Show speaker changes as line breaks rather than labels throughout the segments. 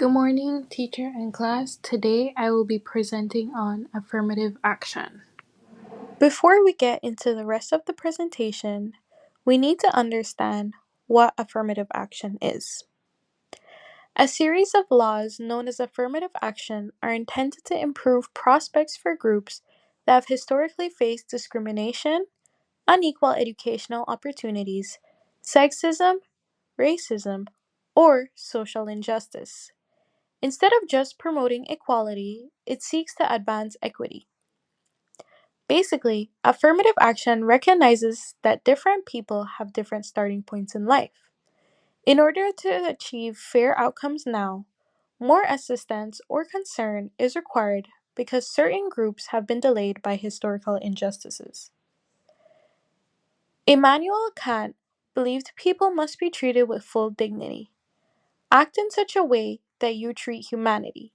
Good morning, teacher and class. Today I will be presenting on affirmative action.
Before we get into the rest of the presentation, we need to understand what affirmative action is. A series of laws known as affirmative action are intended to improve prospects for groups that have historically faced discrimination, unequal educational opportunities, sexism, racism, or social injustice. Instead of just promoting equality, it seeks to advance equity. Basically, affirmative action recognizes that different people have different starting points in life. In order to achieve fair outcomes now, more assistance or concern is required because certain groups have been delayed by historical injustices. Immanuel Kant believed people must be treated with full dignity. Act in such a way that you treat humanity,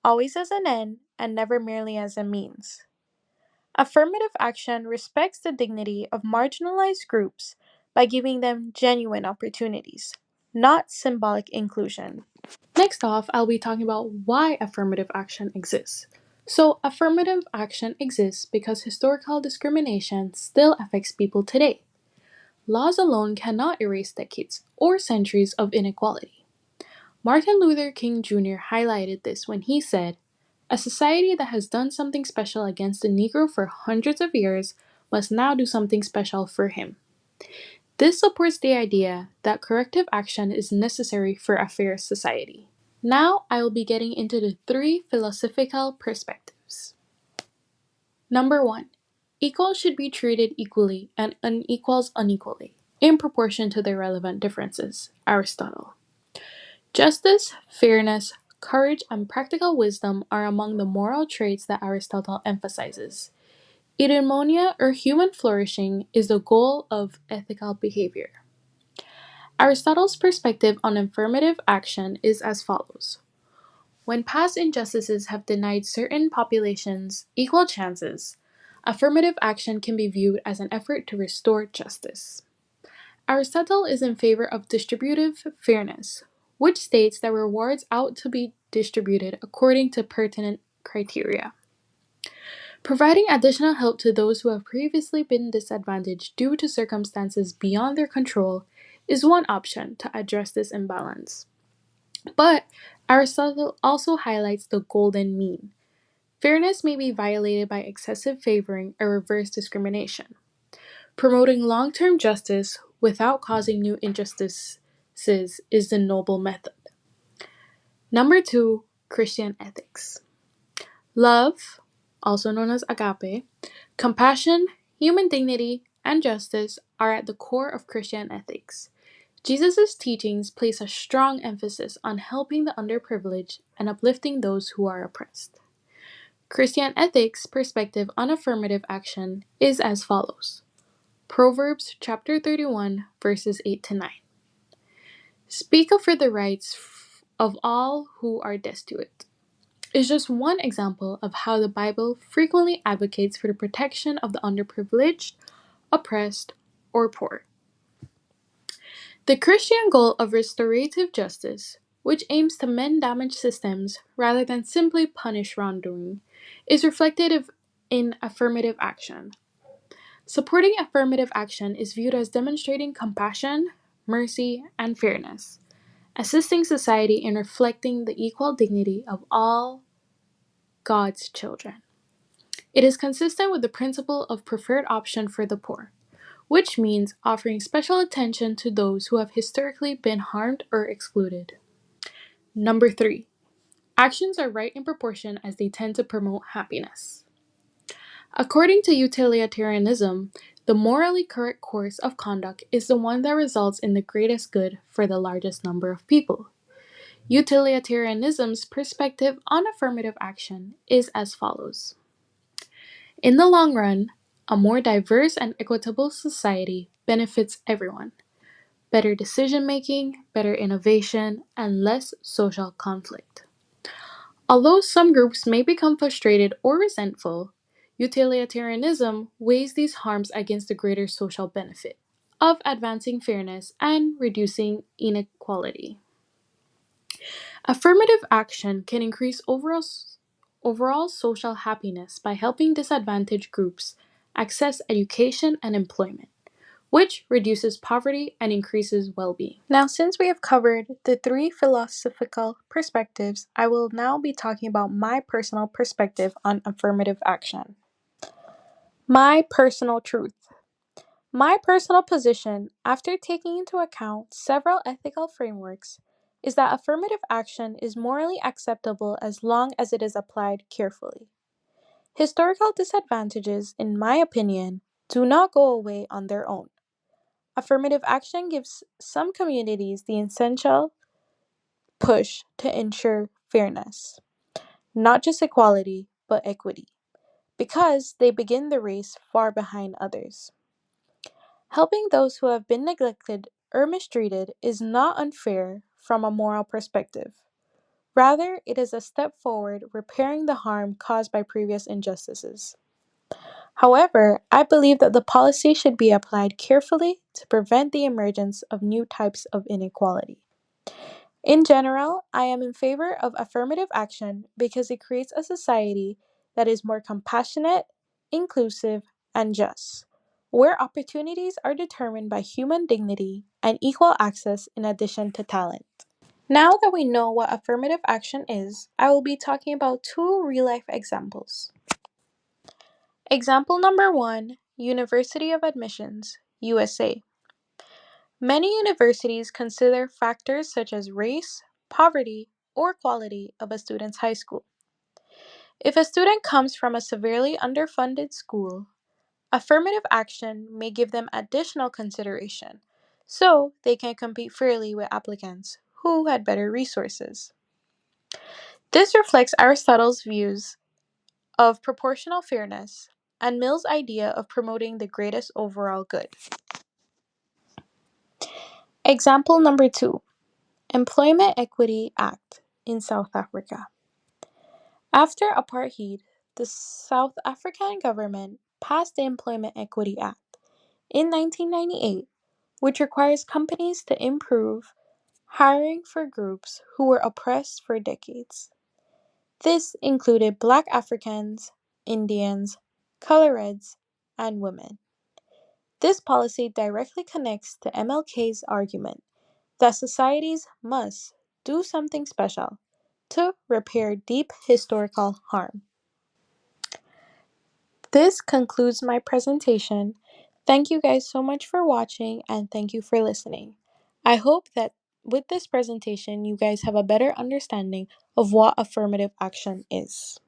always as an end and never merely as a means. Affirmative action respects the dignity of marginalized groups by giving them genuine opportunities, not symbolic inclusion.
Next off, I'll be talking about why affirmative action exists. So, affirmative action exists because historical discrimination still affects people today. Laws alone cannot erase decades or centuries of inequality. Martin Luther King Jr. highlighted this when he said, "A society that has done something special against the Negro for hundreds of years must now do something special for him." This supports the idea that corrective action is necessary for a fair society. Now I will be getting into the three philosophical perspectives. Number one, equals should be treated equally and unequals unequally, in proportion to their relevant differences. Aristotle. Justice, fairness, courage, and practical wisdom are among the moral traits that Aristotle emphasizes. Eudaimonia, or human flourishing, is the goal of ethical behavior. Aristotle's perspective on affirmative action is as follows. When past injustices have denied certain populations equal chances, affirmative action can be viewed as an effort to restore justice. Aristotle is in favor of distributive fairness, which states that rewards ought to be distributed according to pertinent criteria. Providing additional help to those who have previously been disadvantaged due to circumstances beyond their control is one option to address this imbalance. But Aristotle also highlights the golden mean. Fairness may be violated by excessive favoring or reverse discrimination. Promoting long term justice without causing new injustices is the noble method. Number two, Christian ethics. Love, also known as agape, compassion, human dignity, and justice are at the core of Christian ethics. Jesus' teachings place a strong emphasis on helping the underprivileged and uplifting those who are oppressed. Christian ethics' perspective on affirmative action is as follows. Proverbs chapter 31, verses 8 to 9. Speak up for the rights of all who are destitute. Is just one example of how the Bible frequently advocates for the protection of the underprivileged, oppressed, or poor. The Christian goal of restorative justice, which aims to mend damaged systems rather than simply punish wrongdoing, is reflected in affirmative action. Supporting affirmative action is viewed as demonstrating compassion, mercy, and fairness, assisting society in reflecting the equal dignity of all God's children. It is consistent with the principle of preferred option for the poor, which means offering special attention to those who have historically been harmed or excluded. Number three, actions are right in proportion as they tend to promote happiness. According to utilitarianism, the morally correct course of conduct is the one that results in the greatest good for the largest number of people. Utilitarianism's perspective on affirmative action is as follows. In the long run, a more diverse and equitable society benefits everyone. Better decision making, better innovation, and less social conflict. Although some groups may become frustrated or resentful, utilitarianism weighs these harms against the greater social benefit of advancing fairness and reducing inequality. Affirmative action can increase overall social happiness by helping disadvantaged groups access education and employment, which reduces poverty and increases well being.
Now, since we have covered the three philosophical perspectives, I will now be talking about my personal perspective on affirmative action. My personal truth. My personal position, after taking into account several ethical frameworks, is that affirmative action is morally acceptable as long as it is applied carefully. Historical disadvantages, in my opinion, do not go away on their own. Affirmative action gives some communities the essential push to ensure fairness, not just equality, but equity, because they begin the race far behind others. Helping those who have been neglected or mistreated is not unfair from a moral perspective. Rather, it is a step forward repairing the harm caused by previous injustices. However, I believe that the policy should be applied carefully to prevent the emergence of new types of inequality. In general, I am in favor of affirmative action because it creates a society that is more compassionate, inclusive, and just, where opportunities are determined by human dignity and equal access in addition to talent. Now that we know what affirmative action is, I will be talking about two real life examples. Example number one, University of Admissions, USA. Many universities consider factors such as race, poverty, or quality of a student's high school. If a student comes from a severely underfunded school, affirmative action may give them additional consideration so they can compete fairly with applicants who had better resources. This reflects Aristotle's views of proportional fairness and Mill's idea of promoting the greatest overall good. Example number two, Employment Equity Act in South Africa. After apartheid, the South African government passed the Employment Equity Act in 1998, which requires companies to improve hiring for groups who were oppressed for decades. This included Black Africans, Indians, Coloreds, and women. This policy directly connects to MLK's argument that societies must do something special to repair deep historical harm. This concludes my presentation. Thank you guys so much for watching and thank you for listening. I hope that with this presentation, you guys have a better understanding of what affirmative action is.